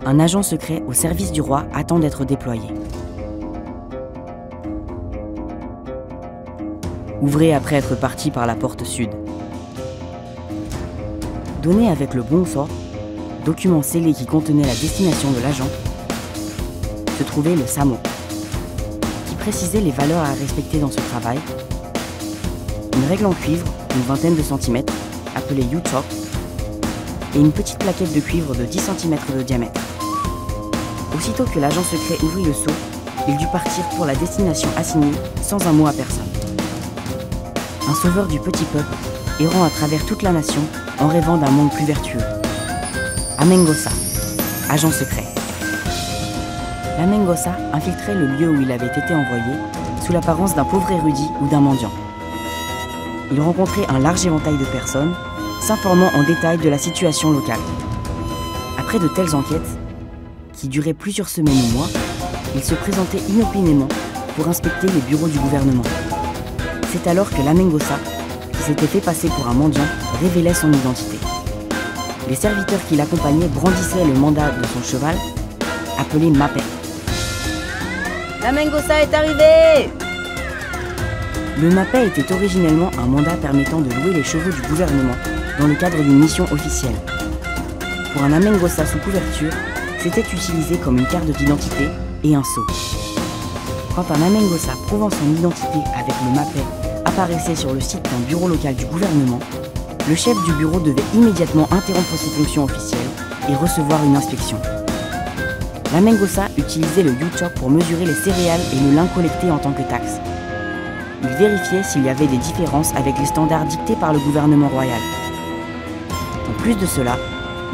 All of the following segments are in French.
un agent secret au service du roi attend d'être déployé. Ouvrez après être parti par la porte sud. Donné avec le bon sort, document scellé qui contenait la destination de l'agent, se trouvait le samo, qui précisait les valeurs à respecter dans ce travail, une règle en cuivre d'une vingtaine de centimètres, appelée U-Chop, et une petite plaquette de cuivre de 10 cm de diamètre. Aussitôt que l'agent secret ouvrit le seau, il dut partir pour la destination assignée sans un mot à personne. Un sauveur du petit peuple, errant à travers toute la nation en rêvant d'un monde plus vertueux. Amengosa, agent secret. L'Amengosa infiltrait le lieu où il avait été envoyé sous l'apparence d'un pauvre érudit ou d'un mendiant. Il rencontrait un large éventail de personnes, s'informant en détail de la situation locale. Après de telles enquêtes, qui duraient plusieurs semaines ou mois, il se présentait inopinément pour inspecter les bureaux du gouvernement. C'est alors que l'Amengosa, qui s'était fait passer pour un mendiant, révélait son identité. Les serviteurs qui l'accompagnaient brandissaient le mandat de son cheval, appelé Mapé. L'Amengosa est arrivé! Le Mapé était originellement un mandat permettant de louer les chevaux du gouvernement dans le cadre d'une mission officielle. Pour un Amengosa sous couverture, c'était utilisé comme une carte d'identité et un sceau. Quand un Amengosa prouvant son identité avec le Mapé apparaissait sur le site d'un bureau local du gouvernement, le chef du bureau devait immédiatement interrompre ses fonctions officielles et recevoir une inspection. L'Amengosa utilisait le U-Chop pour mesurer les céréales et le lin collecté en tant que taxe. Il vérifiait s'il y avait des différences avec les standards dictés par le gouvernement royal. En plus de cela,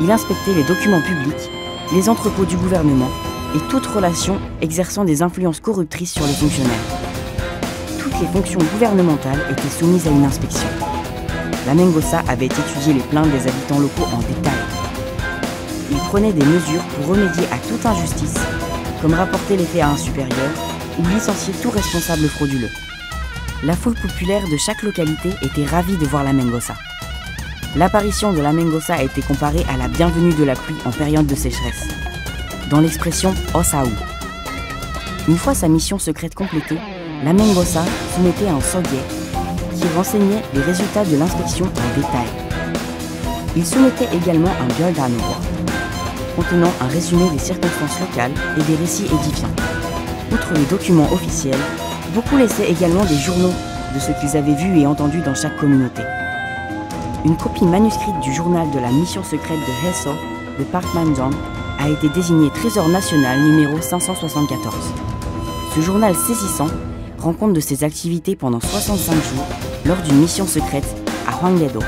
il inspectait les documents publics, les entrepôts du gouvernement et toute relation exerçant des influences corruptrices sur les fonctionnaires. Toutes les fonctions gouvernementales étaient soumises à une inspection. L'Amengosa avait étudié les plaintes des habitants locaux en détail. Il prenait des mesures pour remédier à toute injustice, comme rapporter les faits à un supérieur ou licencier tout responsable frauduleux. La foule populaire de chaque localité était ravie de voir l'Amengosa. L'apparition de l'Amengosa a été comparée à la bienvenue de la pluie en période de sécheresse, dans l'expression « Osaou ». Une fois sa mission secrète complétée, l'Amengosa soumettait un soguet qui renseignait les résultats de l'inspection en détail. Il soumettait également un byoldano contenant un résumé des circonstances locales et des récits édifiants. Outre les documents officiels, beaucoup laissaient également des journaux de ce qu'ils avaient vu et entendu dans chaque communauté. Une copie manuscrite du journal de la mission secrète de Heso, de Park Man-jong, a été désignée Trésor national numéro 574. Ce journal saisissant rend compte de ses activités pendant 65 jours lors d'une mission secrète à Hwanggae-do.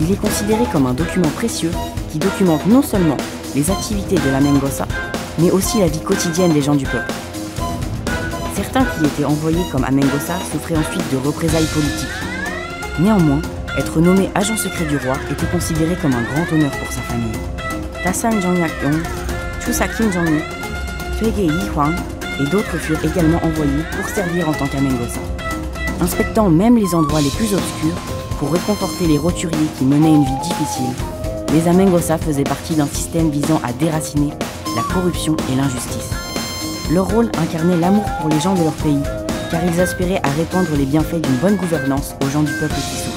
Il est considéré comme un document précieux qui documente non seulement les activités de l'Amengosa, mais aussi la vie quotidienne des gens du peuple. Certains qui étaient envoyés comme Amengosa souffraient ensuite de représailles politiques. Néanmoins, être nommé agent secret du roi était considéré comme un grand honneur pour sa famille. Dasan Jong-yak-yong, Chusa Kim Jong-il, Twege Yi-hwang et d'autres furent également envoyés pour servir en tant qu'Amengosa. Inspectant même les endroits les plus obscurs pour réconforter les roturiers qui menaient une vie difficile, les Amengosa faisaient partie d'un système visant à déraciner la corruption et l'injustice. Leur rôle incarnait l'amour pour les gens de leur pays, car ils aspiraient à répandre les bienfaits d'une bonne gouvernance aux gens du peuple qui souffrent.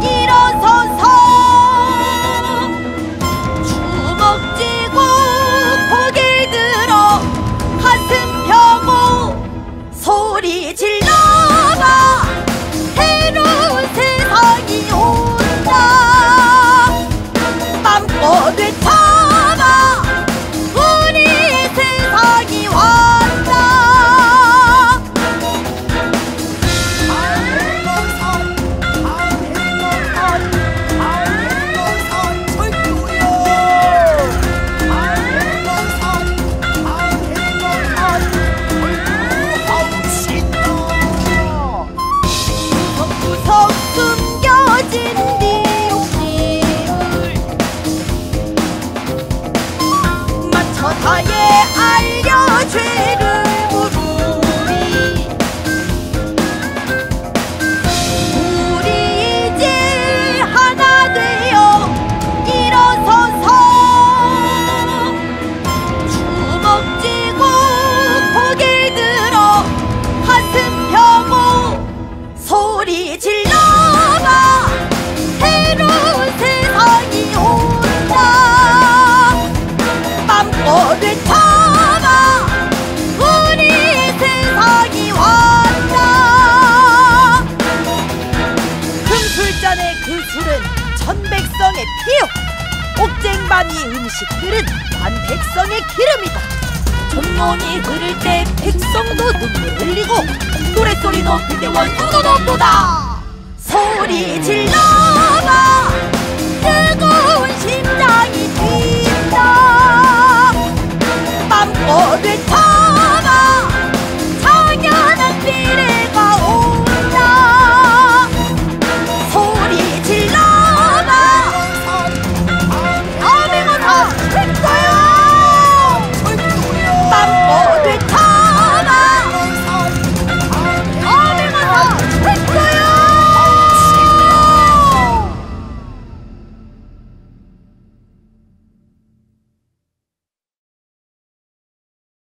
이런 잔의 그 술은 전 백성의 피요, 옥쟁반이 음식들은 반 백성의 기름이다. 전론이 흐를 때 백성도 눈물 흘리고, 노랫소리 높일 때 원수도 높도다. 소리 질러